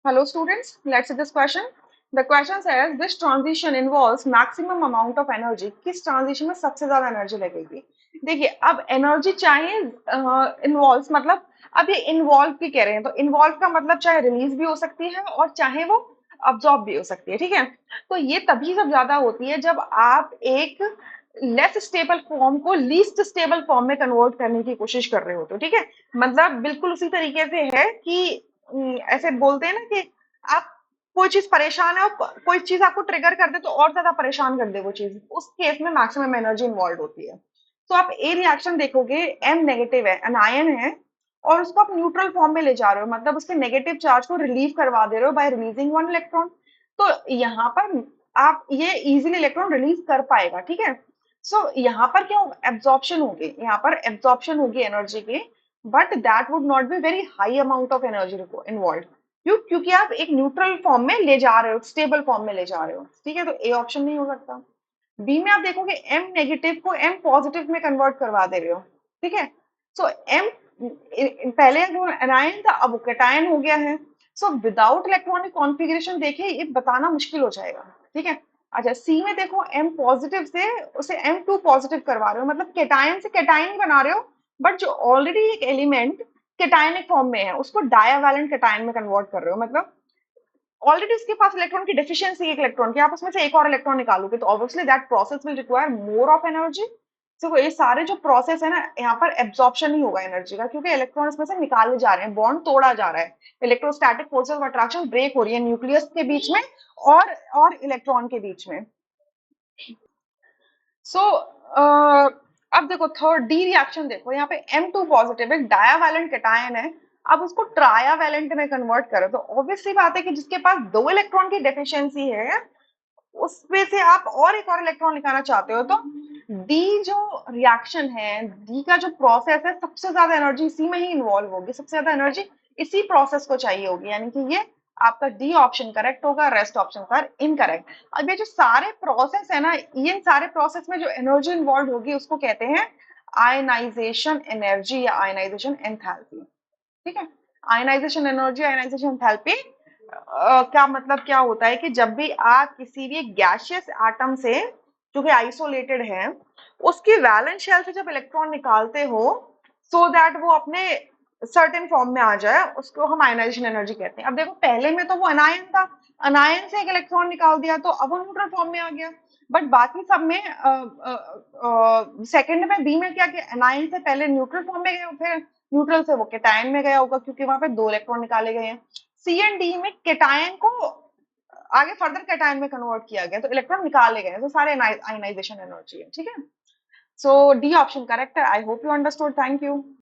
Hello students, let's see this question. The question says this transition involves maximum amount of energy. किस transition में सबसे ज्यादा energy लगेगी? देखिए अब एनर्जी चाहे इन्वॉल्व मतलब अब ये इन्वॉल्व की कह रहे हैं तो इन्वॉल्व का मतलब चाहे रिलीज भी हो सकती है और चाहे वो अब्सॉर्ब भी हो सकती है, ठीक है। तो ये तभी जब ज्यादा होती है जब आप एक लेस स्टेबल फॉर्म को लीस्ट स्टेबल फॉर्म में कन्वर्ट करने की कोशिश कर रहे हो, तो ठीक है। मतलब बिल्कुल उसी तरीके से है कि ऐसे बोलते हैं ना कि आप कोई चीज परेशान है और कोई चीज आपको ट्रिगर कर दे तो और ज्यादा परेशान कर दे वो चीज, उस केस में मैक्सिमम एनर्जी इन्वॉल्व होती है। तो आप ए रिएक्शन देखोगे, एम नेगेटिव है, एनायन है, और उसको आप न्यूट्रल फॉर्म में ले जा रहे हो, मतलब उसके नेगेटिव चार्ज को रिलीव करवा दे रहे हो बाय रिलीजिंग वन इलेक्ट्रॉन। तो यहाँ पर आप ये इजीली इलेक्ट्रॉन रिलीज कर पाएगा, ठीक है। सो यहाँ पर क्या एब्जॉर्प्शन होगी, यहाँ पर एब्जॉर्प्शन होगी एनर्जी की, but that would not be very high amount of energy involve. क्योंकि आप एक न्यूट्रल फॉर्म में ले जा रहे हो, स्टेबल फॉर्म में ले जा रहे हो, ठीक है। तो ए ऑप्शन नहीं हो सकता। बी में आप देखोगे एम नेगेटिव को एम पॉजिटिव में कन्वर्ट करवा दे रहे हो, ठीक है। सो एम पहले जो एनायन था अब वो कैटायन हो गया है। सो विदाउट इलेक्ट्रॉनिक कॉन्फ़िगरेशन देखिए ये बताना मुश्किल हो जाएगा, ठीक है। अच्छा सी में देखो एम पॉजिटिव से उसे एम टू पॉजिटिव करवा रहे हो, मतलब कैटायन से कैटायन ही बना रहे हो, बट जो ऑलरेडी एक एलिमेंट कैटायनिक फॉर्म में है उसको डायावैलेंट कैटायन में कन्वर्ट कर रहे हो, मतलब ऑलरेडी उसके पास इलेक्ट्रॉन की डेफिशिएंसी एक इलेक्ट्रॉन की, आप उसमें से एक और इलेक्ट्रॉन निकालोगे तो obviously that process will require more of energy. So ये सारे जो प्रोसेस है ना यहाँ पर एब्जॉर्प्शन ही होगा एनर्जी का, क्योंकि इलेक्ट्रॉन इसमें से निकाले जा रहे हैं, बॉन्ड तोड़ा जा रहा है, electrostatic forces of attraction break हो रही है न्यूक्लियस के बीच में और इलेक्ट्रॉन के बीच में। सो अब देखो थर्ड डी रिएक्शन देखो, यहाँ पे M2 पॉजिटिव एक डायावैलेंट कैटायन है, अब उसको ट्रायावैलेंट में कन्वर्ट करो तो ऑब्वियसली बात है कि जिसके पास दो इलेक्ट्रॉन की डेफिशिएंसी है उसमें से आप और एक और इलेक्ट्रॉन निकालना चाहते हो, तो डी जो रिएक्शन है, डी का जो प्रोसेस है, सबसे ज्यादा एनर्जी इसी में ही इन्वॉल्व होगी, सबसे ज्यादा एनर्जी इसी प्रोसेस को चाहिए होगी, यानी कि ये आपका डी ऑप्शन करेक्ट होगा, रेस्ट ऑप्शन पर इनकरेक्ट। अब ये जो सारे प्रोसेस है ना, इन सारे प्रोसेस में जो एनर्जी इन्वॉल्व होगी उसको कहते हैं आयनाइजेशन एनर्जी या आयनाइजेशन एंथैल्पी, ठीक है। आयनाइजेशन एनर्जी, आयनाइजेशन एंथैल्पी क्या मतलब क्या होता है कि जब भी आप किसी भी गैसियस एटम से जो कि आइसोलेटेड है उसकी वैलेंस शेल से जब इलेक्ट्रॉन निकालते हो सो दैट वो अपने सर्टेन फॉर्म में आ जाए, उसको हम आयनाइजेशन एनर्जी कहते हैं। अब देखो पहले में तो वो अनायन था, अनायन से एक इलेक्ट्रॉन निकाल दिया तो अब वो न्यूट्रल फॉर्म में आ गया, बट बाकी सब में सेकंड में बी में क्या किया, एनायन से पहले न्यूट्रल फॉर्म में गया, फिर न्यूट्रल से वो केटायन में गया होगा क्योंकि वहां पे दो इलेक्ट्रॉन निकाले गए हैं। सी एंड डी में केटायन को आगे फर्दर केटायन में कन्वर्ट किया गया तो इलेक्ट्रॉन निकाले गए, तो सारे आयनाइजेशन एनर्जी है, ठीक है। सो डी ऑप्शन करेक्ट है। I hope you understood, thank you.